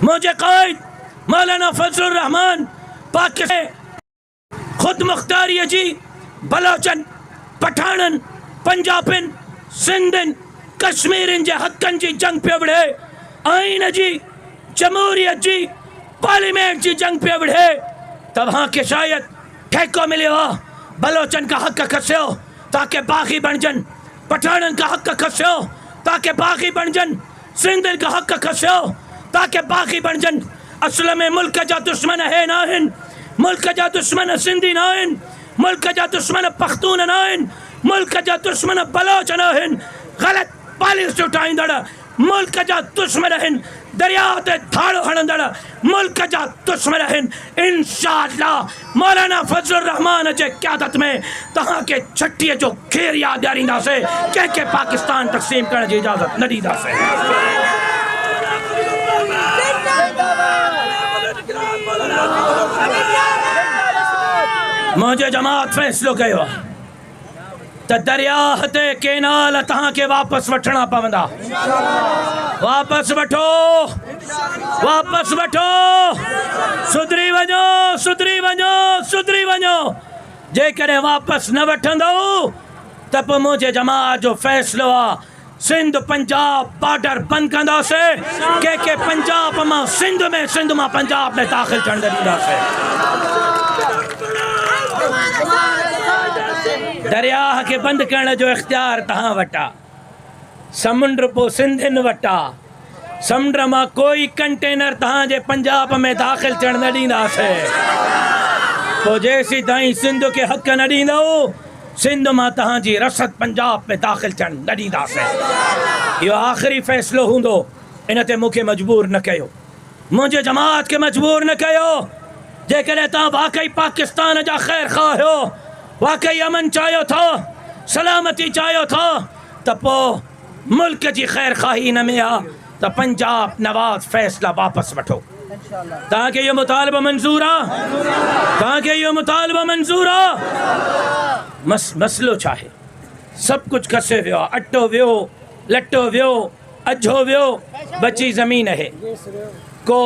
मुझे कायद मौलाना फजलुर रहमान पाकिस्तान खुद मुख्तारी जी बलोचन पठानन पंजाबन सिंधन कश्मीरन जे हकन जी जंग पे विढ़े आइन जी जमहूरियत जी पार्लियामेंट जी जंग पे विढ़े तव्हां के शायद ठेको मिलियो बलोचन का हक खसियो ताकि बागी बणजन पठानन का हक खसियो ताकि बागी बणजन सिंधन का हक खसियो ताकि बागी बणजन असल में मुल्क जा दुश्मन है ना आहिन मुल्क जा दुश्मन सिंधी ना आहिन मुल्क जा दुश्मन पख्तून ना आहिन मुल्क जा दुश्मन बलोच ना आहिन गलत पॉलिसी उठाईंदड़ मुल्क जा दुश्मन आहिन दरिया ते धाड़ो हणंदड़ मुल्क जा दुश्मन आहिन इंशाअल्लाह मौलाना फजलुर रहमान जे क़यादत में तहां के छठीअ जो घेर याद ॾियारींदासीं कंहिंखे पाकिस्तान तक़सीम करण जी इजाज़त न ॾींदासीं। मुझे जमात फैसलो कयो त दरिया ते केनाल तहां के वापस वठना पवंदा। वापस वठो सुधरी वञो सुधरी वञो सुधरी वञो जेकॾहिं वापस न वठंदो त पोइ मुंहिंजे जमात जो फैसलो आहे सिंध पंजाब बॉर्डर बंद कंदासीं के पंजाब मां सिंध मां पंजाब में दाख़िल थियण न ॾींदासीं। दरिया के बंद करण जो इख्तियार तहां वटा समुंड पो सिंधिन वटा समुंड मां कोई कंटेनर तहां जे पंजाब में दाख़िल थियण न ॾींदासीं। पोइ जेसी ताईं सिंध के हक़ न ॾींदो सिंध मां तहां जी रसद पंजाब में दाख़िल थियण न ॾींदासीं। इहो आख़िरी फ़ैसिलो हूंदो इन ते मूंखे मजबूर न कयो मुंहिंजे जमात के मजबूर न कयो। जेकॾहिं तव्हां वाकई पाकिस्तान जा ख़ैर ख़्वाह आहियो वाकई अमन चाहियो था सलामती चाहियो था त पोइ मुल्क जी ख़ैर ख़्वाही हिन में आहे त पंजाब नवाज़ फ़ैसला वापसि वठो। तव्हांखे इहो मुतालबो मंज़ूर आहे तव्हांखे इहो मुतालबो मंज़ूर आहे। मसलो छा आहे सभु कुझु खसे वियो आहे अटो वियो लटो वियो अझो वियो बची ज़मीन आहे को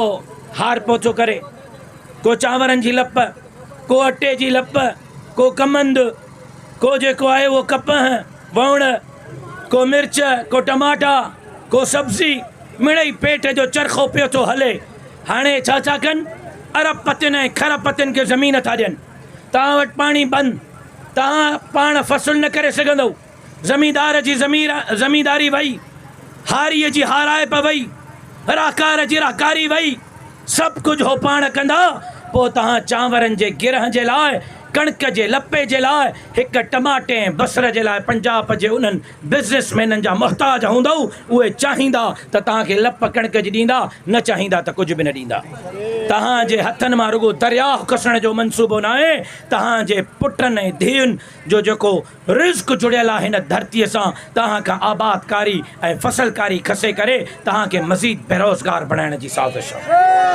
हार पोचो करे को चांवरनि जी लप को अटे जी लप को कमंद को जेको आहे उहो कपह वण को मिर्च को टमाटा को सब्ज़ी मिड़ई पेट जो चरखो पियो थो हले। हाणे छा कनि अरब पतियुनि ऐं खरब पतियुनि खे ज़मीन था ॾियनि तव्हां वटि पाणी बंदि तव्हां पाण फ़सुलु न करे सघंदव ज़मींदार जी ज़मींदारी वई हारीअ जी हाराइप वई राकार जी राकारी वई सभु कुझु हो पाण कंदा पोइ तव्हां चांवरनि जे गिरह जे लाइ कणक जे लपे जे लाइ हिकु टमाटे ऐं बसर जे लाइ पंजाब जे उन्हनि बिज़नेसमैननि जा मुहताज हूंदव उहे चाहींदा त तव्हांखे लप कणक जी ॾींदा न चाहींदा त कुझु बि न ॾींदा। तव्हांजे हथनि मां रुगो दरियाह कसण जो मंसूबो न आहे तव्हांजे पुटनि ऐं धीउनि जो जेको रिज़्क़ जुड़ियल आहे हिन धरतीअ सां तव्हां खां आबादकारी ऐं फसलकारी खसे करे तव्हांखे मज़ीद बेरोज़गार बणाइण जी साज़िश आहे।